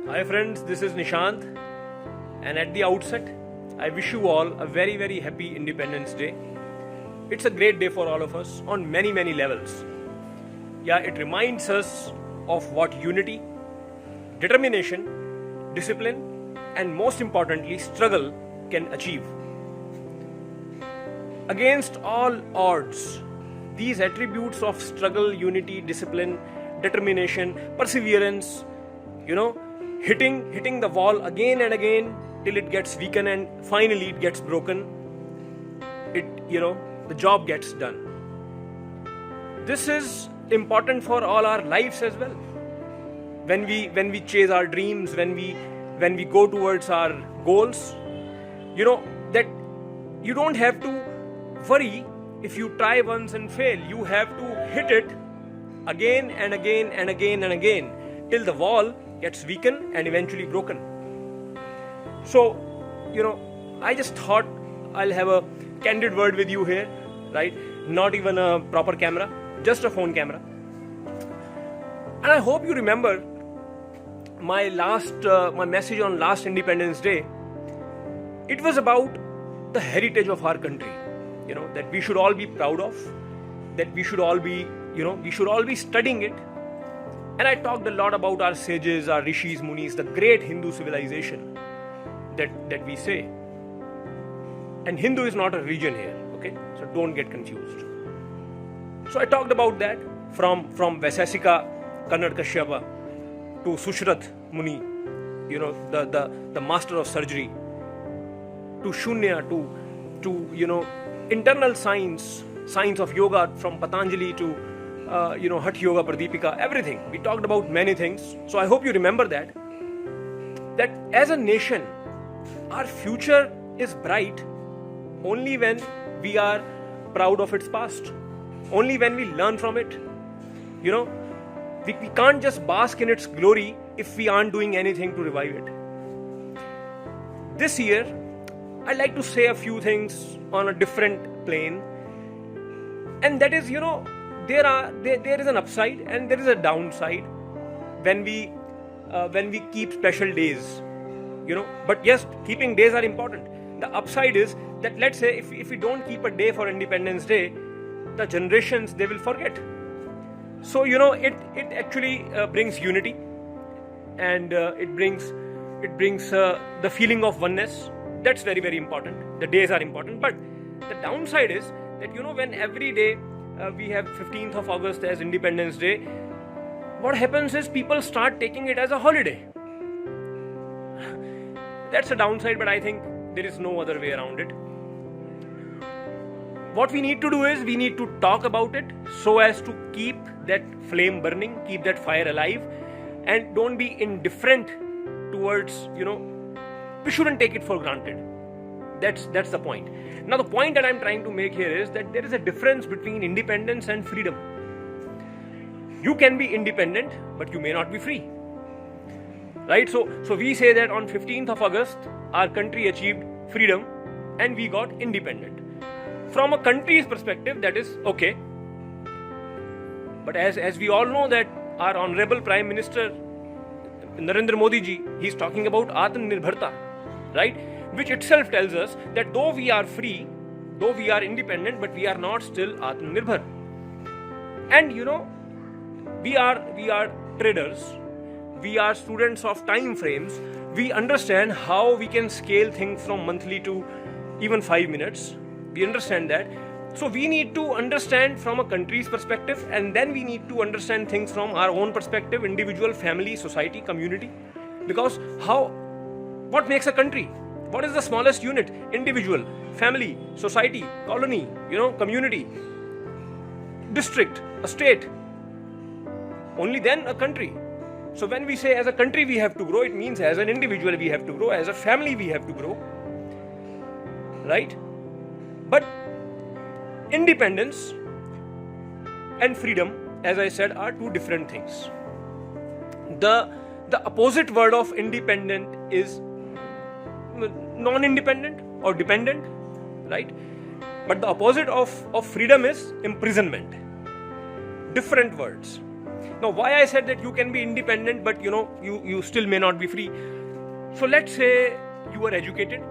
Hi friends, this is Nishant, and at the outset, I wish you all a very, very happy Independence Day. It's a great day for all of us on many, many levels. Yeah, it reminds us of what unity, determination, discipline, and most importantly, struggle can achieve. Against all odds, these attributes of struggle, unity, discipline, determination, perseverance, hitting the wall again and again till it gets weakened and finally it gets broken, the job gets done. This is important for all our lives as well. When we chase our dreams, when we go towards our goals, that you don't have to worry if you try once and fail. You have to hit it again and again and again and again till the wall gets weakened and eventually broken. So, I just thought I'll have a candid word with you here, right? Not even a proper camera, just a phone camera. And I hope you remember my message on last Independence Day. It was about the heritage of our country, that we should all be proud of, that we should all be studying it. And I talked a lot about our sages, our rishis, munis, the great Hindu civilization that we say. And Hindu is not a religion here, okay? So don't get confused. So I talked about that from Vaisesika Kannad Kashyapa to Sushruta Muni, the master of surgery, to Shunya, to internal science of yoga, from Patanjali to Hatha Yoga Pradipika, everything. We talked about many things. So I hope you remember that as a nation, our future is bright only when we are proud of its past, only when we learn from it. We can't just bask in its glory if we aren't doing anything to revive it. This year, I'd like to say a few things on a different plane, and that is, there is an upside and there is a downside when we keep special days, But yes, keeping days are important. The upside is that, let's say, if we don't keep a day for Independence Day, the generations, they will forget. So it actually brings unity, and it brings the feeling of oneness. That's very, very important. The days are important, but the downside is that when every day we have 15th of August as Independence Day, what happens is people start taking it as a holiday. That's a downside, but I think there is no other way around it. What we need to do is we need to talk about it so as to keep that flame burning, keep that fire alive, and don't be indifferent towards, we shouldn't take it for granted. That's the point. Now, the point that I'm trying to make here is that there is a difference between independence and freedom. You can be independent, but you may not be free. Right? So we say that on 15th of August, our country achieved freedom and we got independent. From a country's perspective, that is okay. But as we all know that our Honorable Prime Minister Narendra Modi ji, he's talking about Atmanirbharta, right? Which itself tells us that though we are free, though we are independent, but we are not still Atmanirbhar. And we are traders, we are students of time frames, we understand how we can scale things from monthly to even 5 minutes. We understand that. So we need to understand from a country's perspective, and then we need to understand things from our own perspective, individual, family, society, community. Because what makes a country? What is the smallest unit? Individual, family, society, colony, community, district, a state. Only then a country. So when we say as a country we have to grow, it means as an individual we have to grow, as a family we have to grow. Right? But independence and freedom, as I said, are two different things. The opposite word of independent is non-independent or dependent, right? But the opposite of freedom is imprisonment. Different words. Now, why I said that you can be independent, but you still may not be free. So let's say you are educated,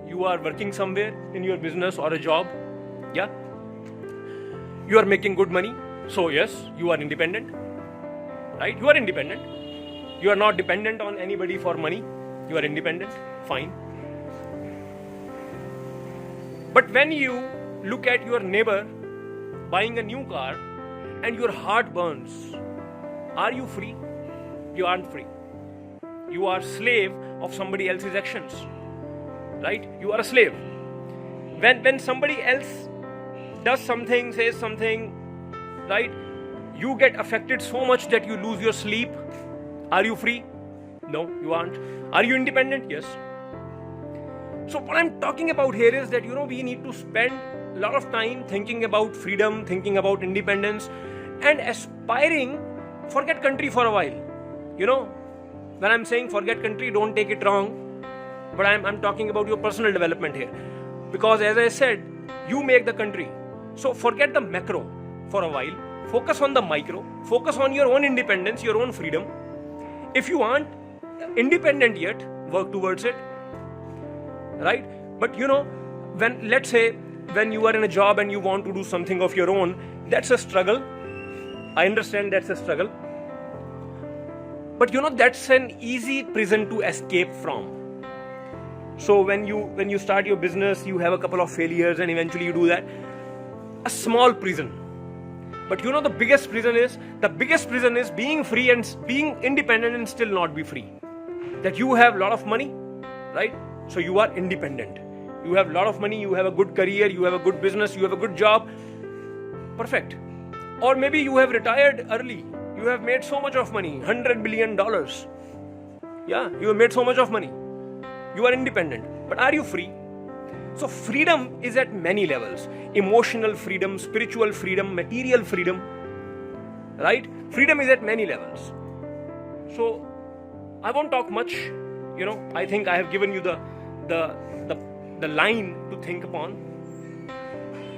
you are working somewhere in your business or a job, yeah, you are making good money. So yes, you are independent, right? You are independent. You are not dependent on anybody for money. You are independent, fine. But when you look at your neighbor buying a new car and your heart burns, are you free? You aren't free. You are slave of somebody else's actions, right? You are a slave. When somebody else does something, says something, right, you get affected so much that you lose your sleep. Are you free? No, you aren't. Are you independent? Yes. So what I'm talking about here is that we need to spend a lot of time thinking about freedom, thinking about independence, and aspiring. Forget country for a while. When I'm saying forget country, don't take it wrong, but I'm talking about your personal development here, because as I said, you make the country. So forget the macro for a while, focus on the micro, focus on your own independence, your own freedom. If you aren't independent yet, work towards it, right? But when, let's say, when you are in a job and you want to do something of your own, that's a struggle. I understand that's a struggle. But that's an easy prison to escape from. So when you start your business, you have a couple of failures and eventually you do that. A small prison. But the biggest prison is being free and being independent and still not be free. That you have a lot of money, right? So you are independent. You have a lot of money, you have a good career, you have a good business, you have a good job. Perfect. Or maybe you have retired early. You have made so much of money, $100 billion. Yeah, you have made so much of money. You are independent. But are you free? So freedom is at many levels. Emotional freedom, spiritual freedom, material freedom. Right? Freedom is at many levels. So I won't talk much. I think I have given you the line to think upon.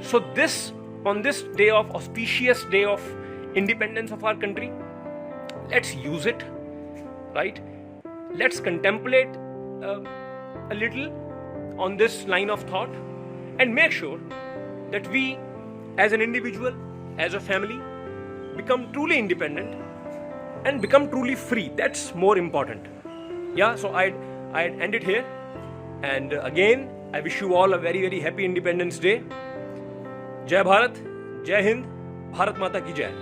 So on this day of auspicious day of independence of our country, let's use it, right? Let's contemplate a little on this line of thought and make sure that we as an individual, as a family, become truly independent and become truly free. That's more important. Yeah, so I'd end it here. And again, I wish you all a very, very happy Independence Day. Jai Bharat, Jai Hind, Bharat Mata ki Jai.